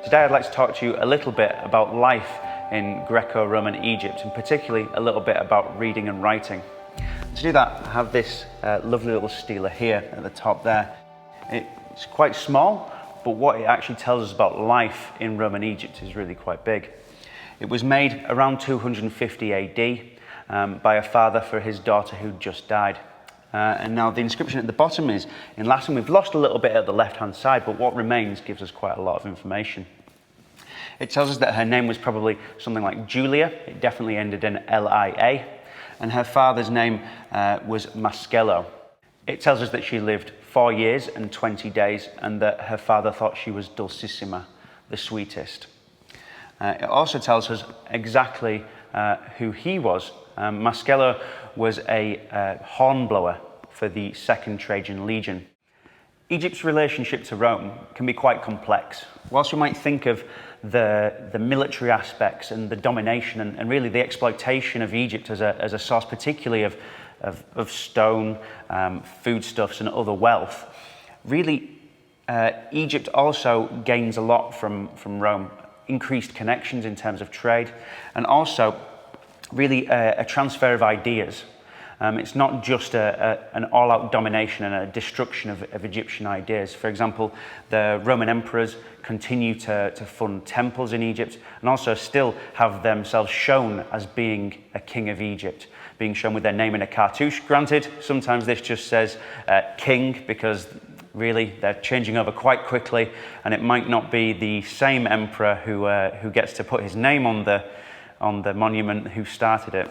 Today I'd like to talk to you a little bit about life in Greco-Roman Egypt, and particularly a little bit about reading and writing. To do that, I have this lovely little stela here at the top there. It's quite small, but what it actually tells us about life in Roman Egypt is really quite big. It was made around 250 AD by a father for his daughter who'd just died. And now the inscription at the bottom is in Latin. We've lost a little bit at the left-hand side, but what remains gives us quite a lot of information. It tells us that her name was probably something like Julia. It definitely ended in L-I-A. And her father's name was Mascello. It tells us that she lived 4 years and 20 days, and that her father thought she was Dulcissima, the sweetest. It also tells us exactly who he was. Mascello was a hornblower for the Second Trajan Legion. Egypt's relationship to Rome can be quite complex. Whilst we might think of the military aspects and the domination and really the exploitation of Egypt as a source particularly of stone, foodstuffs and other wealth, really Egypt also gains a lot from Rome. Increased connections in terms of trade, and also really a transfer of ideas. It's not just an all-out domination and a destruction of Egyptian ideas. For example, the Roman emperors continue to fund temples in Egypt, and also still have themselves shown as being a king of Egypt, being shown with their name in a cartouche. Granted, sometimes this just says king, because really they're changing over quite quickly, and it might not be the same emperor who gets to put his name on the monument who started it.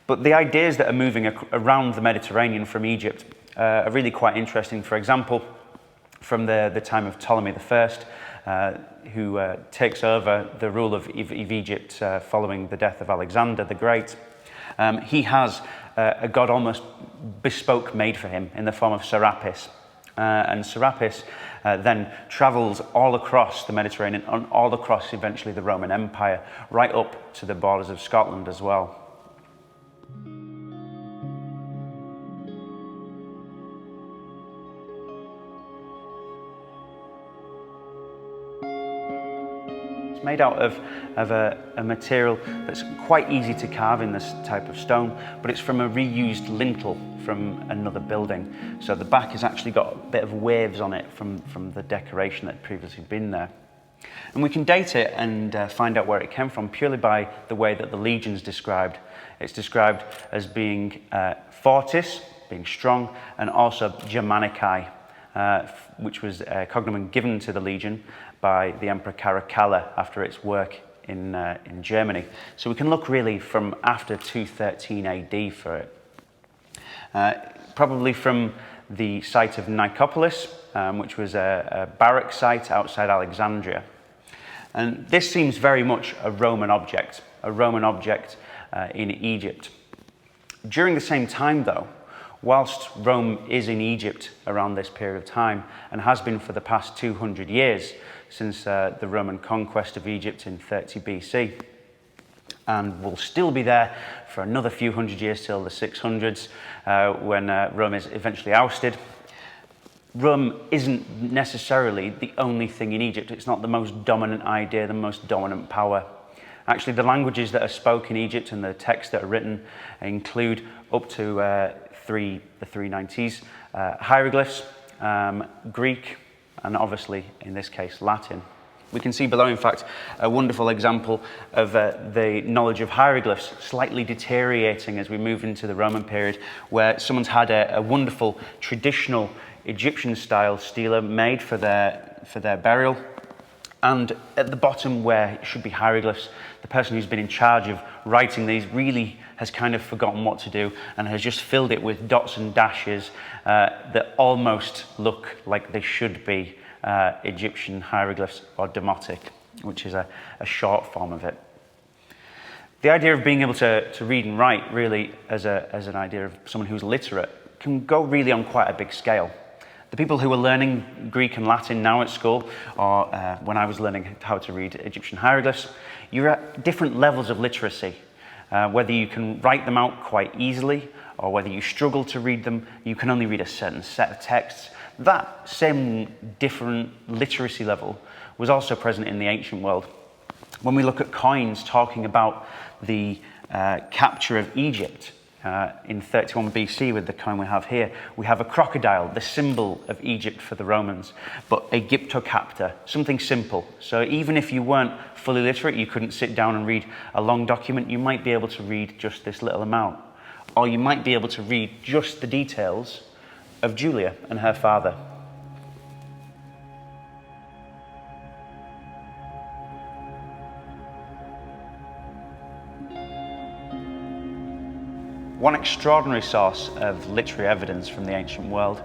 But the ideas that are moving around the Mediterranean from Egypt are really quite interesting. For example, from the time of Ptolemy I, who takes over the rule of Egypt following the death of Alexander the Great, he has a god almost bespoke made for him in the form of Serapis. And Serapis then travels all across the Mediterranean and all across eventually the Roman Empire, right up to the borders of Scotland as well. It's made out of a material that's quite easy to carve in this type of stone, but it's from a reused lintel from another building. So the back has actually got a bit of waves on it from the decoration that had previously been there. And we can date it and find out where it came from purely by the way that the legion's described. It's described as being fortis, being strong, and also Germanicae, which was a cognomen given to the legion by the Emperor Caracalla after its work in Germany. So we can look really from after 213 AD for it. Probably from the site of Nicopolis, which was a barrack site outside Alexandria. And this seems very much a Roman object in Egypt. During the same time though, whilst Rome is in Egypt around this period of time, and has been for the past 200 years since the Roman conquest of Egypt in 30 BC, and will still be there for another few hundred years till the 600s, when Rome is eventually ousted. Rome isn't necessarily the only thing in Egypt. It's not the most dominant idea, the most dominant power. Actually, the languages that are spoken in Egypt and the texts that are written include up to the 390s, hieroglyphs, Greek, and obviously, in this case, Latin. We can see below, in fact, a wonderful example of the knowledge of hieroglyphs slightly deteriorating as we move into the Roman period, where someone's had a wonderful traditional Egyptian-style stela made for their burial. And at the bottom, where it should be hieroglyphs, the person who's been in charge of writing these really has kind of forgotten what to do and has just filled it with dots and dashes that almost look like they should be Egyptian hieroglyphs or Demotic, which is a short form of it. The idea of being able to read and write really as an idea of someone who's literate can go really on quite a big scale. The people who are learning Greek and Latin now at school, or when I was learning how to read Egyptian hieroglyphs, you're at different levels of literacy. Whether you can write them out quite easily, or whether you struggle to read them, you can only read a certain set of texts. That same different literacy level was also present in the ancient world. When we look at coins talking about the capture of Egypt in 31 BC with the coin we have here, we have a crocodile, the symbol of Egypt for the Romans, but Egyptocaptor, something simple. So even if you weren't fully literate, you couldn't sit down and read a long document, you might be able to read just this little amount. Or you might be able to read just the details of Julia and her father. One extraordinary source of literary evidence from the ancient world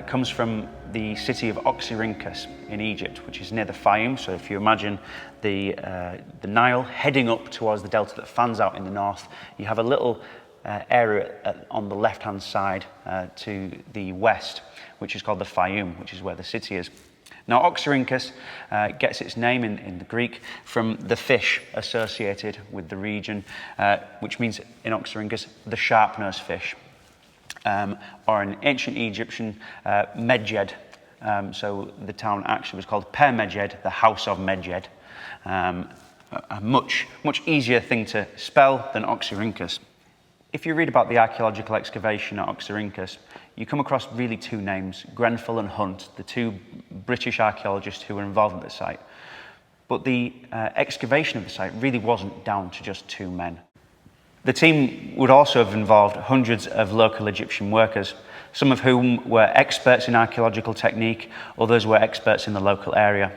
comes from the city of Oxyrhynchus in Egypt, which is near the Fayum. So if you imagine the Nile heading up towards the delta that fans out in the north, you have a little area on the left-hand side to the west, which is called the Fayum, which is where the city is. Now, Oxyrhynchus gets its name in the Greek from the fish associated with the region, which means in Oxyrhynchus, the sharp-nosed fish, or in ancient Egyptian, Medjed. So the town actually was called Per Medjed, the house of Medjed. A much easier thing to spell than Oxyrhynchus. If you read about the archaeological excavation at Oxyrhynchus, you come across really two names, Grenfell and Hunt, the two British archaeologists who were involved at the site. But the excavation of the site really wasn't down to just two men. The team would also have involved hundreds of local Egyptian workers, some of whom were experts in archaeological technique, others were experts in the local area.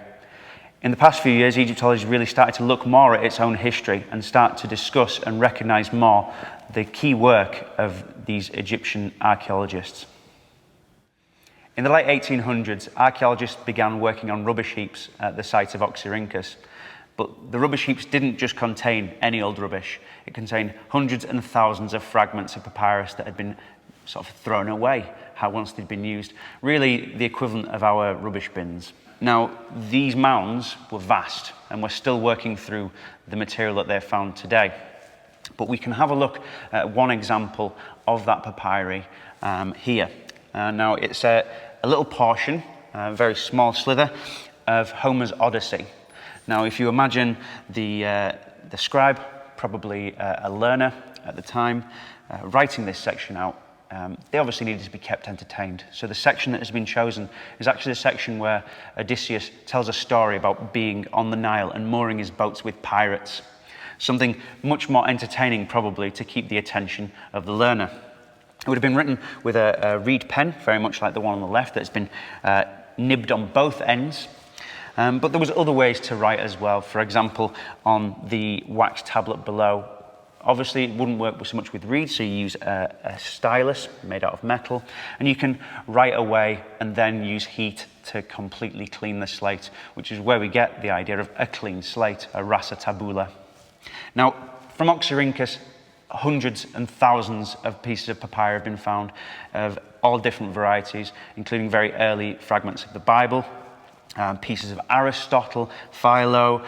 In the past few years, Egyptology has really started to look more at its own history and start to discuss and recognise more the key work of these Egyptian archaeologists. In the late 1800s, archaeologists began working on rubbish heaps at the site of Oxyrhynchus. But the rubbish heaps didn't just contain any old rubbish. It contained hundreds and thousands of fragments of papyrus that had been sort of thrown away, how once they'd been used. Really the equivalent of our rubbish bins. Now, these mounds were vast, and we're still working through the material that they've found today. But we can have a look at one example of that papyri here. Now, it's a little portion, a very small slither, of Homer's Odyssey. Now, if you imagine the scribe, probably a learner at the time, writing this section out, they obviously needed to be kept entertained. So the section that has been chosen is actually a section where Odysseus tells a story about being on the Nile and mooring his boats with pirates. Something much more entertaining, probably, to keep the attention of the learner. It would have been written with a reed pen, very much like the one on the left, that's been nibbed on both ends. But there was other ways to write as well. For example, on the wax tablet below, obviously it wouldn't work so much with reeds, so you use a stylus made out of metal, and you can write away and then use heat to completely clean the slate, which is where we get the idea of a clean slate, a rasa tabula. Now, from Oxyrhynchus, hundreds and thousands of pieces of papyri have been found of all different varieties, including very early fragments of the Bible, pieces of Aristotle, Philo,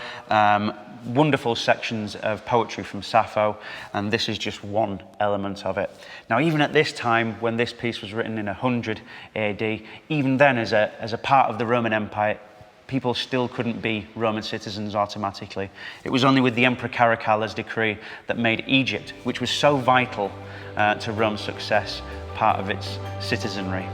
wonderful sections of poetry from Sappho, and this is just one element of it. Now, even at this time, when this piece was written in 100 AD, even then as a part of the Roman Empire, people still couldn't be Roman citizens automatically. It was only with the Emperor Caracalla's decree that made Egypt, which was so vital to Rome's success, part of its citizenry.